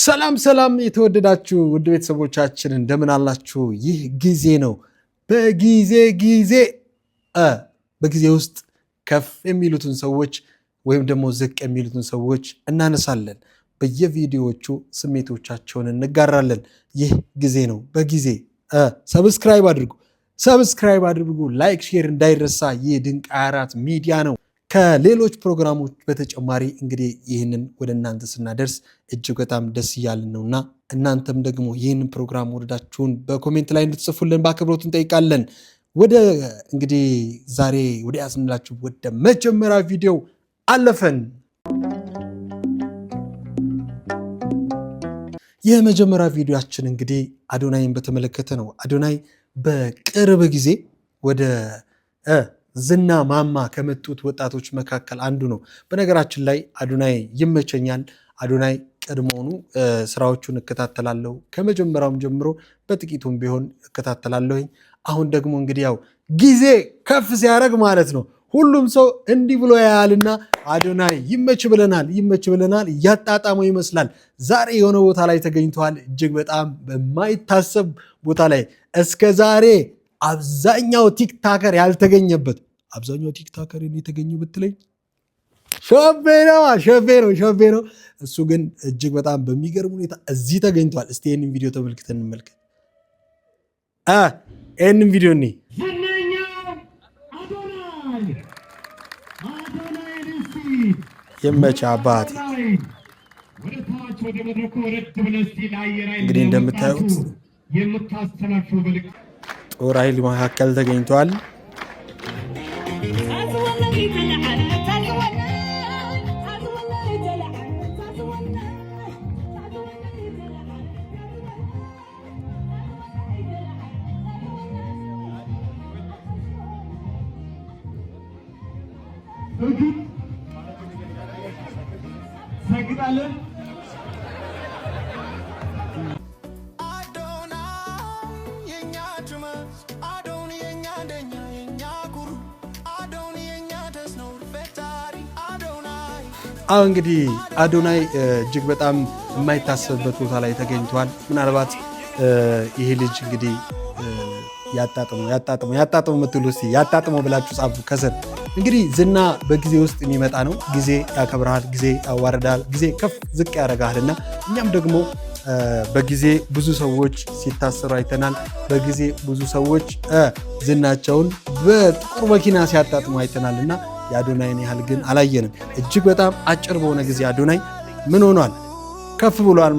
ሰላም ሰላም የተወደዳችሁ ውድ ቤተሰቦቻችን እንደምን አላችሁ? ይህ ጊዜ ነው። በጊዜ ውስጥ ከፍ የሚሉትን ሰዎች ወይም ደግሞ ዝቅ የሚሉትን ሰዎች እናነሳለን። በየቪዲዮዎቹ ስሜቶቻቸውን እንጋራለን። ይህ ጊዜ ነው። በጊዜ ሰብስክራይብ አድርጉ፣ ላይክ ሼር እንዳይረሳ። ይህ ድንቅ 24 ሚዲያ ነው። ከሌሎች ፕሮግራሞች በተጨማሪ እንግዲህ ይህንን ወደ እናንተ ስናደርስ እጅግ በጣም ደስ እያልን ነውና እናንተም ደግሞ ይህንን ፕሮግራም ወደዳችሁን በኮሜንት ላይ እንድትጽፉልን በአክብሮት እንጠይቃለን። ወደ እንግዲህ ዛሬ ወደ ያዝንላችሁ ወደ መጀመሪያ ቪዲዮ አለፈን። የመጀመሪያ ቪዲዮአችን እንግዲህ አዶናይን በተመለከተ ነው። አዶናይ በቅርብ ጊዜ ወደ ዝና ማማ ከመጡት ወጣቶች መካከል አንዱ ነው። በነገራችን ላይ አዶናይ ይመቸኛል። አዶናይ ቀድሞውኑ ስራዎቹን እከታተላለሁ። ከመጀመሪያውም ጀምሮ በጥቂቱም ቢሆን እከታተላለሁኝ። አሁን ደግሞ እንግዲህ ያው ጊዜ ከፍ ሲያደርግ ማለት ነው ሁሉም ሰው እንዲህ ብሎ ያያልና አዶናይ ይመች ብለናል። እያጣጣመው ይመስላል። ዛሬ የሆነ ቦታ ላይ ተገኝተዋል። እጅግ በጣም በማይታሰብ ቦታ ላይ እስከ ዛሬ አብዛኛው ቲክታከር ያልተገኘበት አብዛኛው ቲክታከር የተገኙ ብትለኝ ሸቤ ነው። እሱ ግን እጅግ በጣም በሚገርም ሁኔታ እዚህ ተገኝቷል። እስቲ ይህንን ቪዲዮ ተመልክተን እንመልከት። ይህንን ቪዲዮ እኔ የመቻ አባቴ እንግዲህ እንደምታዩት ጦር ኃይል መካከል ተገኝቷል። አሁን እንግዲህ አዶናይ እጅግ በጣም የማይታሰብበት ቦታ ላይ ተገኝቷል። ምናልባት ይሄ ልጅ እንግዲህ ያጣጥሙ ምትሉ እስቲ ያጣጥመው ብላችሁ ጻፉ ከስር። እንግዲህ ዝና በጊዜ ውስጥ የሚመጣ ነው። ጊዜ ያከብርሃል፣ ጊዜ ያዋርዳል፣ ጊዜ ከፍ ዝቅ ያደርጋልና እኛም ደግሞ በጊዜ ብዙ ሰዎች ሲታሰሩ አይተናል። በጊዜ ብዙ ሰዎች ዝናቸውን በጥቁር መኪና ሲያጣጥሙ አይተናልና የአዶናይን ያህል ግን አላየንም። እጅግ በጣም አጭር በሆነ ጊዜ አዶናይ ምን ሆኗል? ከፍ ብሏል ማለት